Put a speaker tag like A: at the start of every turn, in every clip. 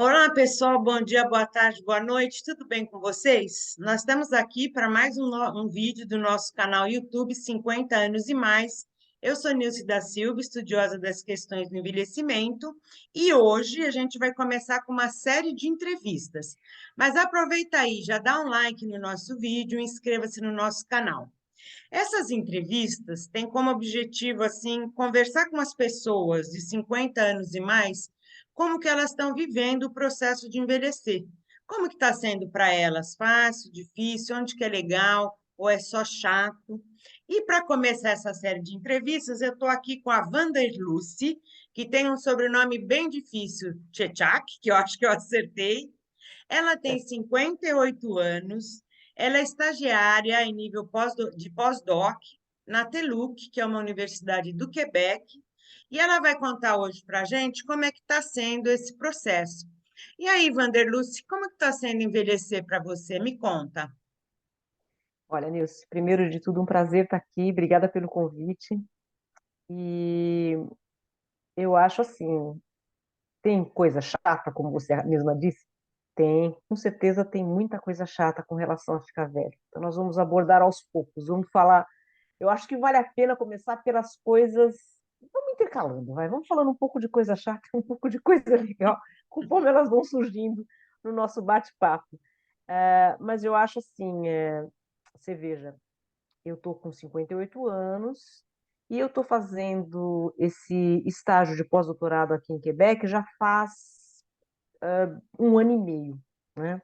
A: Olá, pessoal. Bom dia, boa tarde, boa noite. Tudo bem com vocês? Nós estamos aqui para mais um vídeo do nosso canal YouTube 50 anos e mais. Eu sou Nilce da Silva, estudiosa das questões do envelhecimento, e hoje a gente vai começar com uma série de entrevistas. Mas aproveita aí, já dá um like no nosso vídeo e inscreva-se no nosso canal. Essas entrevistas têm como objetivo, assim, conversar com as pessoas de 50 anos e mais, como que elas estão vivendo o processo de envelhecer. Como que está sendo para elas? Fácil, difícil, onde que é legal, ou é só chato? E para começar essa série de entrevistas, eu estou aqui com a Vanderluce, que tem um sobrenome bem difícil, Tchechak, que eu acho que eu acertei. Ela tem 58 anos, ela é estagiária em nível de pós-doc na TELUC, que é uma universidade do Quebec, e ela vai contar hoje para a gente como é que está sendo esse processo. E aí, Vanderluce, como que está sendo envelhecer para você? Me conta.
B: Olha, Nilce, primeiro de tudo, um prazer estar aqui. Obrigada pelo convite. E eu acho assim, tem coisa chata, como você mesma disse? Tem, com certeza tem muita coisa chata com relação a ficar velho. Então nós vamos abordar aos poucos. Vamos falar. Eu acho que vale a pena começar pelas coisas. Vamos intercalando, vai. Vamos falando um pouco de coisa chata, um pouco de coisa legal, conforme elas vão surgindo no nosso bate-papo. Mas eu acho assim, você veja. Eu estou com 58 anos e eu estou fazendo esse estágio de pós-doutorado aqui em Quebec já faz um ano e meio, né?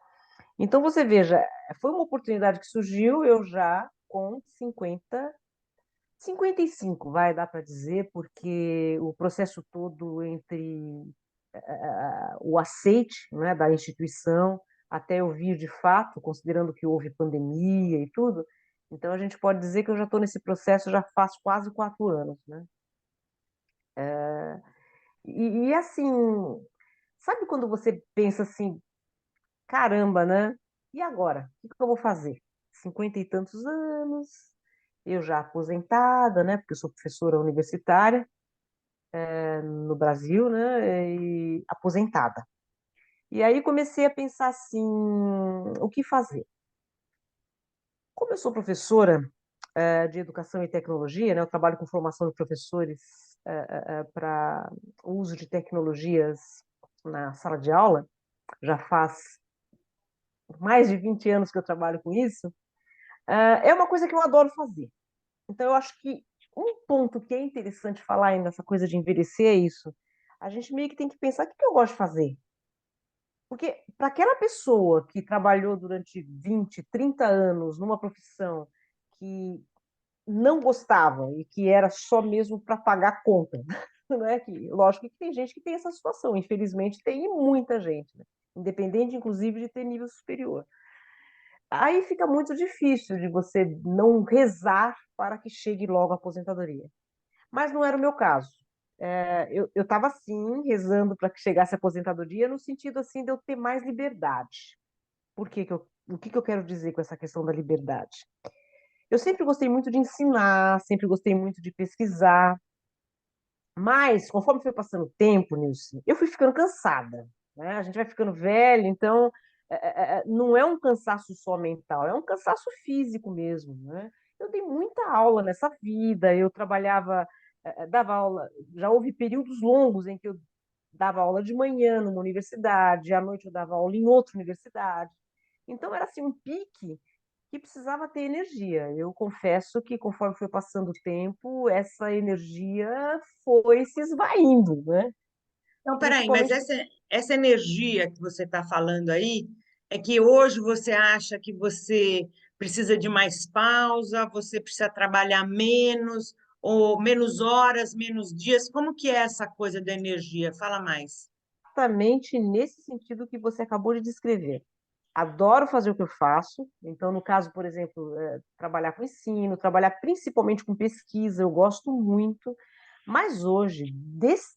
B: Então, você veja, foi uma oportunidade que surgiu, eu já com 55, vai dar para dizer, porque o processo todo entre o aceite, né, da instituição até eu vir de fato, considerando que houve pandemia e tudo, então a gente pode dizer que eu já estou nesse processo já faz quase 4 anos, né? E assim, sabe quando você pensa assim, caramba, né? E agora? O que que eu vou fazer? 50 e tantos anos, eu já aposentada, né? Porque eu sou professora universitária no Brasil, né? E aposentada. E aí comecei a pensar assim, o que fazer? Como eu sou professora de educação e tecnologia, né, eu trabalho com formação de professores para uso de tecnologias na sala de aula, já faz mais de 20 anos que eu trabalho com isso, é uma coisa que eu adoro fazer. Então, eu acho que um ponto que é interessante falar ainda nessa coisa de envelhecer é isso. A gente meio que tem que pensar o que que eu gosto de fazer. Porque para aquela pessoa que trabalhou durante 20, 30 anos numa profissão que não gostava e que era só mesmo para pagar a conta, né? Que, lógico que tem gente que tem essa situação, infelizmente tem e muita gente, né? Independente, inclusive, de ter nível superior. Aí fica muito difícil de você não rezar para que chegue logo a aposentadoria. Mas não era o meu caso. Eu estava assim, rezando para que chegasse a aposentadoria, no sentido assim de eu ter mais liberdade. O que que eu quero dizer com essa questão da liberdade? Eu sempre gostei muito de ensinar, sempre gostei muito de pesquisar, mas conforme foi passando o tempo, Nilce, eu fui ficando cansada, né? A gente vai ficando velho, então não é um cansaço só mental, é um cansaço físico mesmo, né? Eu dei muita aula nessa vida, eu trabalhava, dava aula, já houve períodos longos em que eu dava aula de manhã numa universidade, à noite eu dava aula em outra universidade. Então era assim um pique que precisava ter energia. Eu confesso que, conforme foi passando o tempo, essa energia foi se esvaindo, né?
A: Então, peraí, mas
B: Principalmente.
A: essa energia que você está falando aí, é que hoje você acha que você precisa de mais pausa, você precisa trabalhar menos, ou menos horas, menos dias? Como que é essa coisa da energia? Fala mais.
B: Exatamente nesse sentido que você acabou de descrever. Adoro fazer o que eu faço, então, no caso, por exemplo, trabalhar com ensino, trabalhar principalmente com pesquisa, eu gosto muito, mas hoje,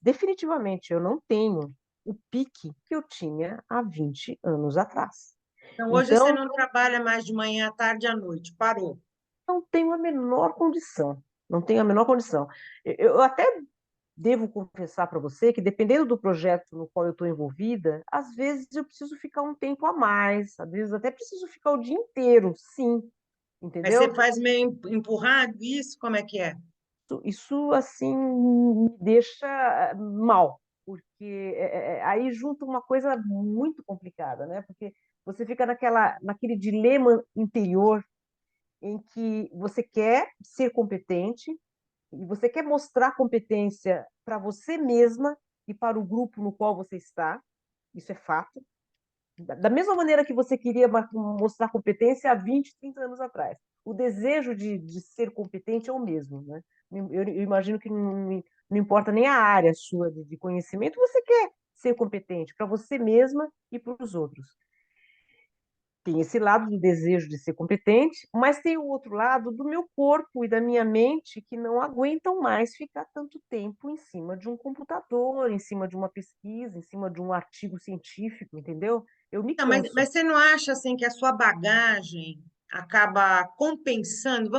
B: definitivamente, eu não tenho o pique que eu tinha há 20 anos atrás.
A: Então, hoje você
B: Então,
A: não trabalha mais de manhã, à tarde, à noite, parou.
B: não tenho a menor condição, não tenho a menor condição. Eu até devo confessar para você que, dependendo do projeto no qual eu estou envolvida, às vezes eu preciso ficar um tempo a mais, às vezes até preciso ficar o dia inteiro, sim,
A: Mas você
B: entendeu?
A: faz meio empurrado isso? Como é que é?
B: Isso assim, me deixa mal, porque aí junta uma coisa muito complicada, né? Porque você fica naquele dilema interior em que você quer ser competente e você quer mostrar competência para você mesma e para o grupo no qual você está, isso é fato. Da mesma maneira que você queria mostrar competência há 20, 30 anos atrás. O desejo de ser competente é o mesmo, né? Eu imagino que não importa nem a área sua de conhecimento, você quer ser competente para você mesma e para os outros. Tem esse lado do desejo de ser competente, mas tem o outro lado do meu corpo e da minha mente que não aguentam mais ficar tanto tempo em cima de um computador, em cima de uma pesquisa, em cima de um artigo científico, entendeu? Eu me
A: Não, mas,
B: canso.
A: mas você não acha assim que a sua bagagem acaba compensando?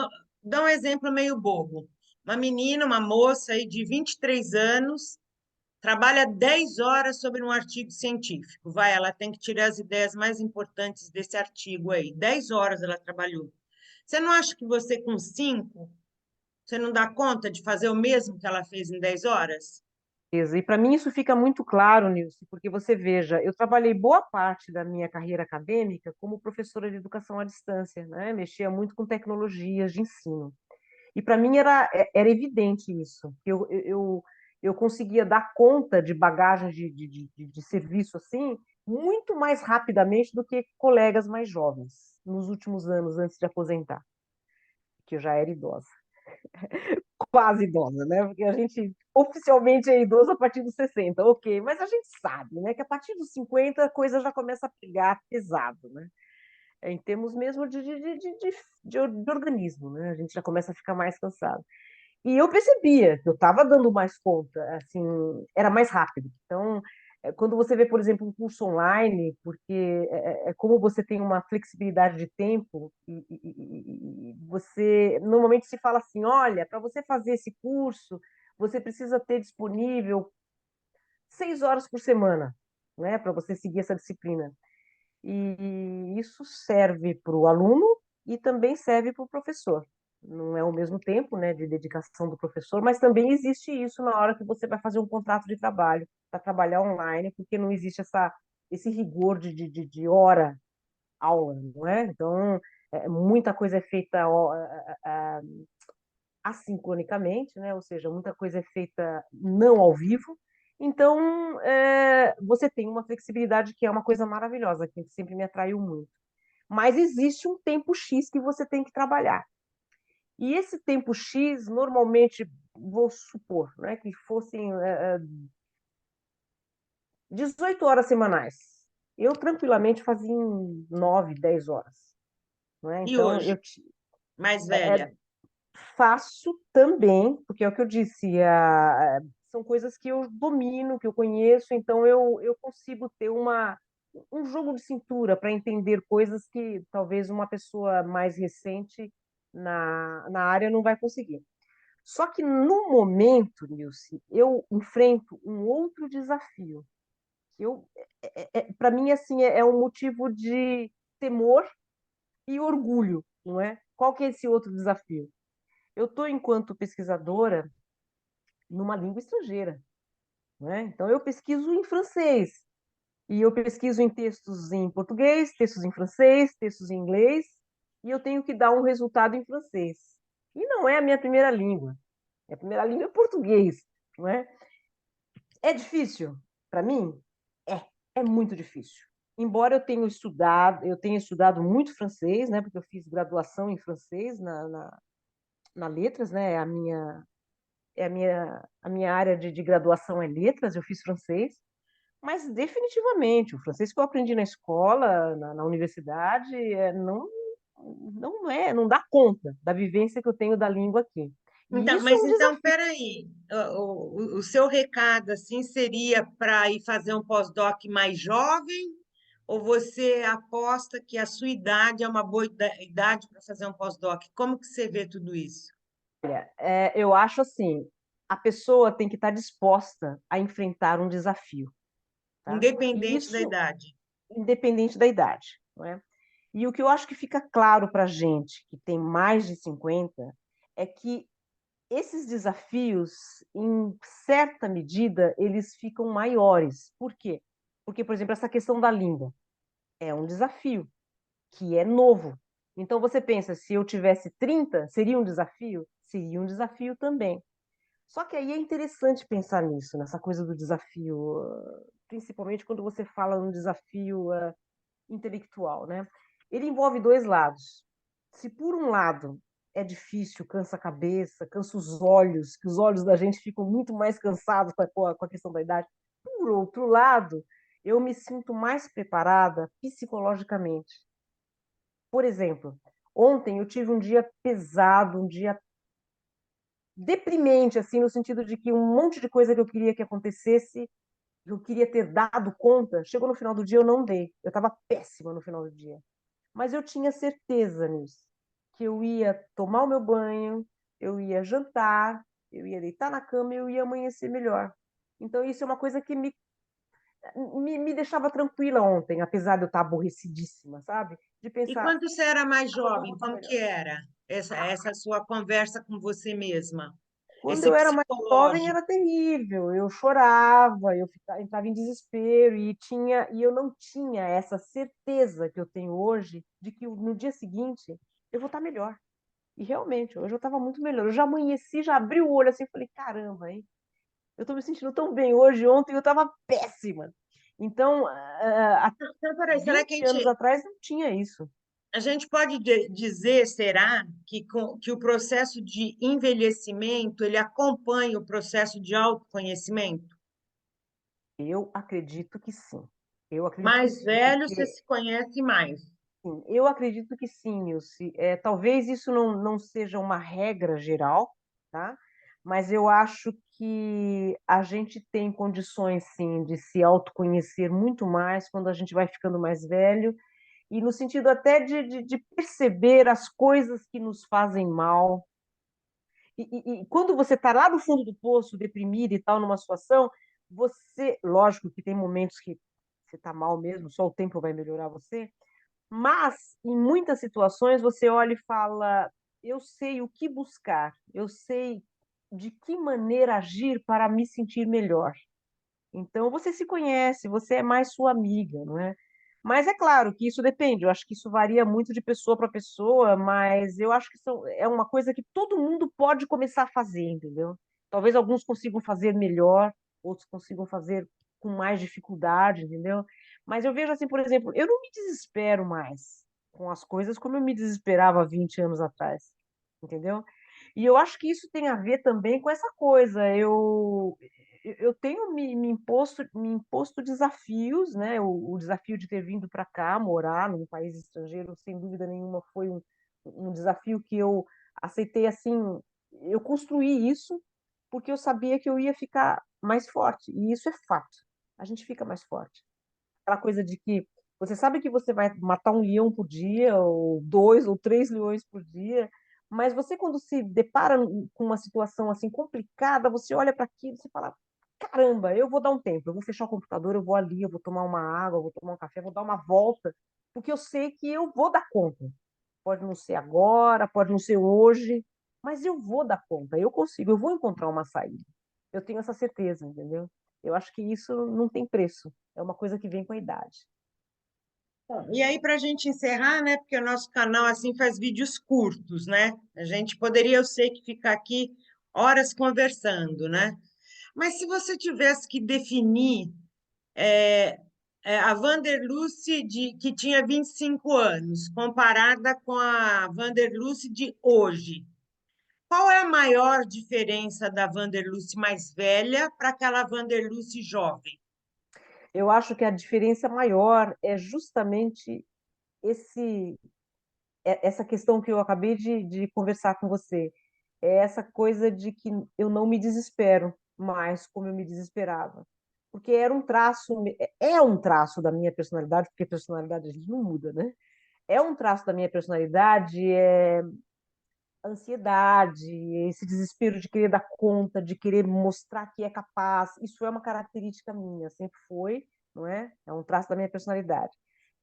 A: Dá um exemplo meio bobo. Uma menina, uma moça aí de 23 anos, trabalha 10 horas sobre um artigo científico. Vai, ela tem que tirar as ideias mais importantes desse artigo aí. 10 horas ela trabalhou. Você não acha que você, com 5, você não dá conta de fazer o mesmo que ela fez em 10 horas?
B: E para mim isso fica muito claro, Nilce, porque você veja, eu trabalhei boa parte da minha carreira acadêmica como professora de educação à distância, né? Mexia muito com tecnologias de ensino. E para mim era evidente isso. Eu conseguia dar conta de bagagem de serviço assim muito mais rapidamente do que colegas mais jovens nos últimos anos antes de aposentar, que eu já era idosa, quase idosa, né? Porque a gente oficialmente é idoso a partir dos 60, ok, mas a gente sabe, né, que a partir dos 50 a coisa já começa a pegar pesado, né? Em termos mesmo de organismo, né? A gente já começa a ficar mais cansado. E eu percebia que eu estava dando mais conta, assim, era mais rápido. Então, quando você vê, por exemplo, um curso online, porque é como você tem uma flexibilidade de tempo, e você normalmente se fala assim, olha, para você fazer esse curso, você precisa ter disponível 6 horas por semana, né, para você seguir essa disciplina. E isso serve para o aluno e também serve para o professor. Não é o mesmo tempo, né, de dedicação do professor, mas também existe isso na hora que você vai fazer um contrato de trabalho, para trabalhar online, porque não existe esse rigor de hora aula, não é? Então, muita coisa é feita assincronicamente, né? Ou seja, muita coisa é feita não ao vivo. Então, você tem uma flexibilidade que é uma coisa maravilhosa, que sempre me atraiu muito. Mas existe um tempo X que você tem que trabalhar. E esse tempo X, normalmente, vou supor, né, que fossem 18 horas semanais. Eu tranquilamente fazia em 9, 10 horas. Não é?
A: E
B: Então,
A: hoje, mais
B: é,
A: velha?
B: faço também, porque é o que eu disse, são coisas que eu domino, que eu conheço, então eu consigo ter um jogo de cintura para entender coisas que talvez uma pessoa mais recente na área não vai conseguir. Só que no momento, Nilce, eu enfrento um outro desafio. Para mim, assim, é um motivo de temor e orgulho, não é? Qual que é esse outro desafio? Eu estou, enquanto pesquisadora, numa língua estrangeira, né? Então, eu pesquiso em francês, e eu pesquiso em textos em português, textos em francês, textos em inglês, e eu tenho que dar um resultado em francês. E não é a minha primeira língua. Minha primeira língua é português, não é? É difícil para mim? É muito difícil. Embora eu tenha estudado muito francês, né? Porque eu fiz graduação em francês na letras, né? A minha área de graduação é letras, eu fiz francês, mas definitivamente o francês que eu aprendi na escola, na universidade, não dá conta da vivência que eu tenho da língua aqui. E
A: Então,
B: isso é
A: mas
B: um
A: então,
B: desafio.
A: peraí, o seu recado assim seria para ir fazer um pós-doc mais jovem, ou você aposta que a sua idade é uma boa idade para fazer um pós-doc? Como que você vê tudo isso?
B: Eu acho assim, a pessoa tem que estar disposta a enfrentar um desafio, tá? E
A: Independente da
B: isso
A: idade.
B: independente da idade, não é? E o que eu acho que fica claro para a gente que tem mais de 50 é que esses desafios, em certa medida, eles ficam maiores. Por quê? Porque, por exemplo, essa questão da língua é um desafio que é novo. Então você pensa, se eu tivesse 30, seria um desafio? Seria um desafio também. Só que aí é interessante pensar nisso, nessa coisa do desafio, principalmente quando você fala num desafio intelectual, né? Ele envolve dois lados. Se por um lado é difícil, cansa a cabeça, cansa os olhos, que os olhos da gente ficam muito mais cansados com a questão da idade. Por outro lado, eu me sinto mais preparada psicologicamente. Por exemplo, ontem eu tive um dia pesado, um dia deprimente, assim, no sentido de que um monte de coisa que eu queria que acontecesse, eu queria ter dado conta, chegou no final do dia eu não dei. Eu estava péssima no final do dia. Mas eu tinha certeza nisso, que eu ia tomar o meu banho, eu ia jantar, eu ia deitar na cama e eu ia amanhecer melhor. Então, isso é uma coisa que me deixava tranquila ontem, apesar de eu estar aborrecidíssima, sabe? De
A: E
B: pensar,
A: quando você era mais
B: amanhã eu vou
A: jovem,
B: estar
A: como que
B: melhor.
A: era essa sua conversa com você mesma?
B: Quando
A: Esse
B: eu era mais jovem
A: psicológico.
B: era terrível. Eu chorava, entrava em desespero e eu não tinha essa certeza que eu tenho hoje de que no dia seguinte eu vou estar melhor. E realmente, hoje eu estava muito melhor. Eu já amanheci, já abri o olho assim, e falei, caramba, hein? Eu estou me sentindo tão bem hoje, ontem eu estava péssima. Então, há
A: Então, peraí, será que
B: 20 anos atrás não tinha isso.
A: a gente pode dizer, será, que o processo de envelhecimento ele acompanha o processo de autoconhecimento?
B: Eu acredito que sim. Eu acredito que
A: Mais
B: sim,
A: velho, você
B: porque
A: se conhece mais.
B: sim, eu acredito que sim, Nilce. Talvez isso não seja uma regra geral, tá? Mas eu acho que a gente tem condições, sim, de se autoconhecer muito mais quando a gente vai ficando mais velho, e no sentido até de perceber as coisas que nos fazem mal. E quando você está lá no fundo do poço, deprimido e tal, numa situação, você, lógico que tem momentos que você está mal mesmo, só o tempo vai melhorar você, mas, em muitas situações, você olha e fala: eu sei o que buscar, eu sei de que maneira agir para me sentir melhor. Então, você se conhece, você é mais sua amiga, não é? Mas é claro que isso depende, eu acho que isso varia muito de pessoa para pessoa, mas eu acho que é uma coisa que todo mundo pode começar a fazer, entendeu? Talvez alguns consigam fazer melhor, outros consigam fazer com mais dificuldade, entendeu? Mas eu vejo assim, por exemplo, eu não me desespero mais com as coisas como eu me desesperava há 20 anos atrás, entendeu? E eu acho que isso tem a ver também com essa coisa. Eu tenho me imposto desafios, né? O desafio de ter vindo para cá, morar num país estrangeiro, sem dúvida nenhuma, foi um desafio que eu aceitei assim. Eu construí isso porque eu sabia que eu ia ficar mais forte, e isso é fato. A gente fica mais forte. Aquela coisa de que você sabe que você vai matar um leão por dia, ou dois ou três leões por dia, mas você, quando se depara com uma situação assim complicada, você olha para aquilo e você fala: caramba, eu vou dar um tempo, eu vou fechar o computador, eu vou ali, eu vou tomar uma água, eu vou tomar um café, eu vou dar uma volta, porque eu sei que eu vou dar conta. Pode não ser agora, pode não ser hoje, mas eu vou dar conta, eu consigo, eu vou encontrar uma saída. Eu tenho essa certeza, entendeu? Eu acho que isso não tem preço, é uma coisa que vem com a idade.
A: Bom, e aí, para a gente encerrar, né? Porque o nosso canal assim faz vídeos curtos, né? A gente poderia, eu sei que ficar aqui horas conversando, né? Mas se você tivesse que definir a Vanderluce que tinha 25 anos, comparada com a Vanderluce de hoje, qual é a maior diferença da Vanderluce mais velha para aquela Vanderluce jovem?
B: Eu acho que a diferença maior é justamente esse, essa questão que eu acabei de conversar com você. É essa coisa de que eu não me desespero mais como eu me desesperava. Porque era um traço, é um traço da minha personalidade, porque personalidade a gente não muda, né? É um traço da minha personalidade, ansiedade, esse desespero de querer dar conta, de querer mostrar que é capaz. Isso é uma característica minha, sempre foi, não é? É um traço da minha personalidade.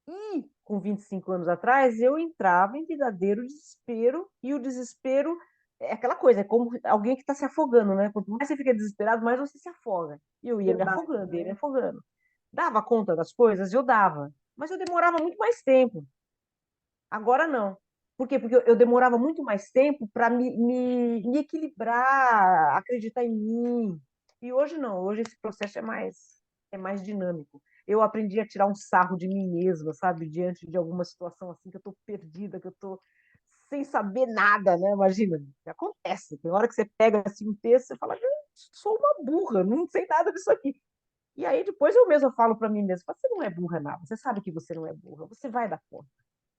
B: E com 25 anos atrás, eu entrava em verdadeiro desespero, e o desespero é aquela coisa, é como alguém que está se afogando, né? Quanto mais você fica desesperado, mais você se afoga. E eu ia me
A: Exato.
B: afogando, ia me afogando. Dava conta das coisas? Eu dava. Mas eu demorava muito mais tempo. Agora não. Por quê? Porque eu demorava muito mais tempo para me equilibrar, acreditar em mim. E hoje não, hoje esse processo é mais dinâmico. Eu aprendi a tirar um sarro de mim mesma, sabe? Diante de alguma situação assim que eu estou perdida, que eu estou sem saber nada, né? Imagina, acontece. Tem hora que você pega assim um texto e fala, sou uma burra, não sei nada disso aqui. E aí depois eu mesma falo para mim mesma, você não é burra nada, você sabe que você não é burra, você vai dar conta.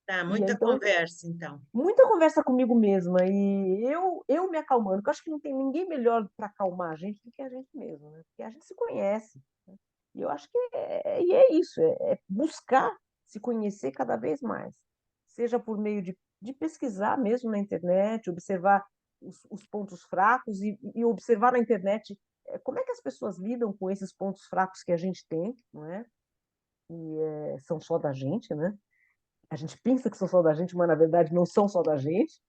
A: Tá,
B: E
A: muita
B: então
A: conversa, então.
B: muita conversa comigo mesma e eu me acalmando, porque eu acho que não tem ninguém melhor para acalmar a gente do que a gente mesmo, né? Porque a gente se conhece. Né? E eu acho que e é isso, é buscar se conhecer cada vez mais, seja por meio de pesquisar mesmo na internet, observar os pontos fracos e observar na internet como é que as pessoas lidam com esses pontos fracos que a gente tem, não é? E são só da gente, né? A gente pensa que são só da gente, mas na verdade não são só da gente.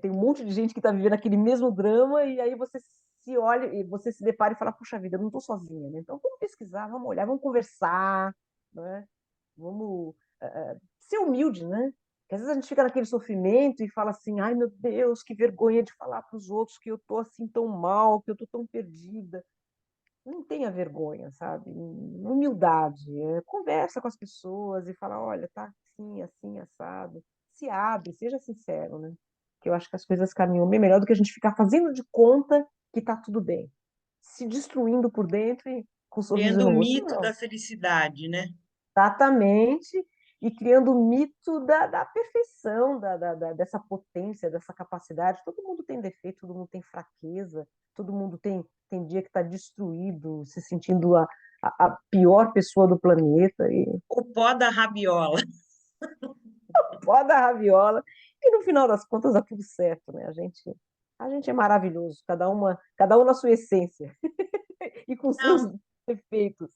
B: Tem um monte de gente que está vivendo aquele mesmo drama e aí você se olha e você se depara e fala, puxa vida, eu não estou sozinha, né? Então vamos pesquisar, vamos olhar, vamos conversar, né? Vamos ser humilde, né? Porque às vezes a gente fica naquele sofrimento e fala assim, ai meu Deus, que vergonha de falar para os outros que eu estou assim tão mal, que eu estou tão perdida. Não tenha vergonha, sabe? Humildade. Conversa com as pessoas e fala, olha, tá assim, assim, assado. Se abre, seja sincero, né? Que eu acho que as coisas caminham bem melhor do que a gente ficar fazendo de conta que tá tudo bem. Se destruindo por dentro e com um sorriso
A: Criando o
B: no rosto.
A: mito
B: Não,
A: da felicidade, né?
B: exatamente. E criando o mito da perfeição, dessa potência, dessa capacidade. Todo mundo tem defeito, todo mundo tem fraqueza, todo mundo tem dia que está destruído, se sentindo a pior pessoa do planeta. E
A: O pó da rabiola.
B: pode dar raviola. E no final das contas dá tudo certo, né? A gente é maravilhoso, cada um na sua essência e com seus
A: Não,
B: defeitos.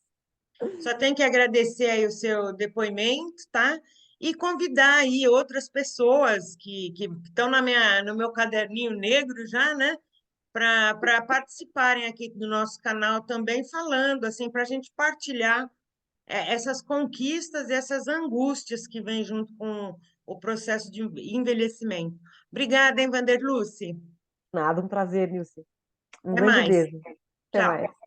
A: só tem que agradecer aí o seu depoimento, tá? E convidar aí outras pessoas que estão no meu caderninho negro já, né? Para participarem aqui do nosso canal também, falando, assim, para a gente partilhar essas conquistas e essas angústias que vêm junto com o processo de envelhecimento. Obrigada, hein, Vanderluce?
B: Nada, um prazer, Nilce. Um
A: Até
B: grande
A: mais.
B: beijo. Até
A: Tchau.
B: mais.